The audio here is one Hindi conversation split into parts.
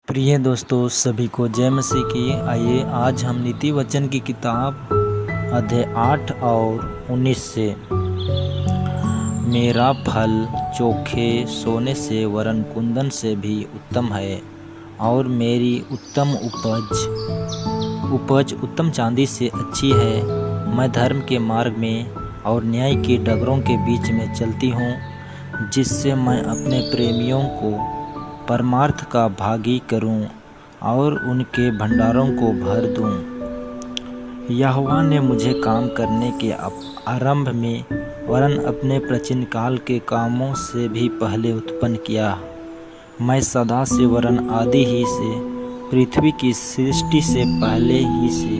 प्रिय दोस्तों, सभी को जय मसीह की। आइए आज हम नीति वचन की किताब अध्याय 8 और 19 से मेरा फल चोखे सोने से वरन कुंदन से भी उत्तम है और मेरी उत्तम उपज उत्तम चांदी से अच्छी है। मैं धर्म के मार्ग में और न्याय की डगरों के बीच में चलती हूँ, जिससे मैं अपने प्रेमियों को परमार्थ का भागी करूं और उनके भंडारों को भर दूं। यहोवा ने मुझे काम करने के आरंभ में वरन अपने प्राचीन काल के कामों से भी पहले उत्पन्न किया। मैं सदा से वरन आदि ही से पृथ्वी की सृष्टि से पहले ही से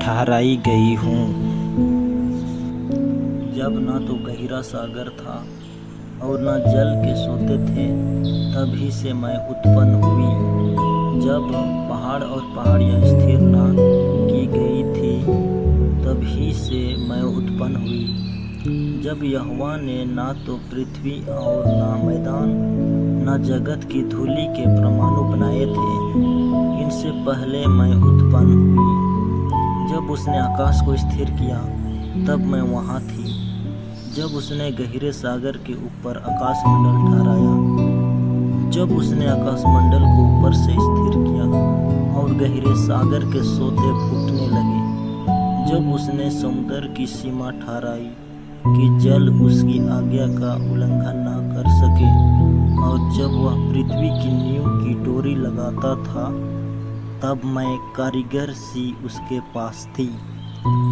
ठहराई गई हूँ। जब न तो गहरा सागर था और न जल के सोते थे, तभी से मैं उत्पन्न हुई। जब पहाड़ और पहाड़ियाँ स्थिर न की गई थी, तभी से मैं उत्पन्न हुई। जब यहोवा ने ना तो पृथ्वी और ना मैदान न जगत की धूलि के परमाणु बनाए थे, इनसे पहले मैं उत्पन्न हुई। जब उसने आकाश को स्थिर किया, तब मैं वहाँ थी। जब उसने गहरे सागर के ऊपर आकाशमंडल ठहराया, जब उसने आकाशमंडल को ऊपर से स्थिर किया और गहरे सागर के सोते फूटने लगे, जब उसने समुद्र की सीमा ठहराई कि जल उसकी आज्ञा का उल्लंघन न कर सके, और जब वह पृथ्वी की नींव की डोरी लगाता था, तब मैं कारीगर सी उसके पास थी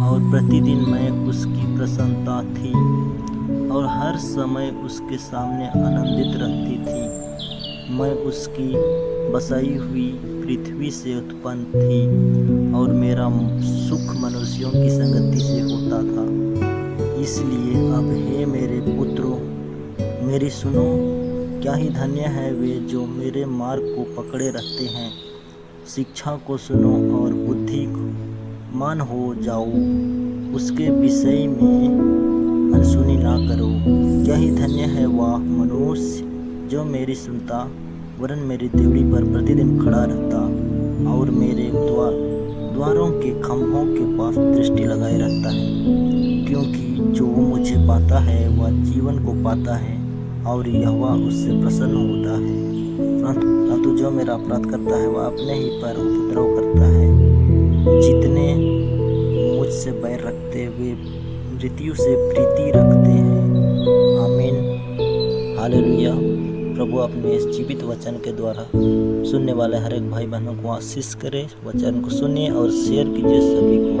और प्रतिदिन मैं उसकी प्रसन्नता थी और हर समय उसके सामने आनंदित रहती थी। मैं उसकी बसाई हुई पृथ्वी से उत्पन्न थी और मेरा सुख मनुष्यों की संगति से होता था। इसलिए अब हे मेरे पुत्रों, मेरी सुनो। क्या ही धन्य है वे जो मेरे मार्ग को पकड़े रखते हैं। शिक्षा को सुनो और बुद्धि को मान हो जाओ, उसके विषय में अनसुनी ना करो। क्या ही धन्य है वह मनुष्य जो मेरी सुनता वरन मेरी देवड़ी पर प्रतिदिन खड़ा रहता और मेरे द्वारों के खंभों के पास दृष्टि लगाए रहता है। क्योंकि जो मुझे पाता है वह जीवन को पाता है और यहोवा उससे प्रसन्न होता है। परंतु जो मेरा अपराध करता है वह अपने ही पर उपद्रव करता है। जितने मुझसे बैर रखते वे मृत्यु से प्रीति रखते हैं। आमीन, हालेलुया। प्रभु अपने इस जीवित वचन के द्वारा सुनने वाले हर एक भाई बहनों को आशीष करे। वचन को सुनिए और शेयर कीजिए सभी को।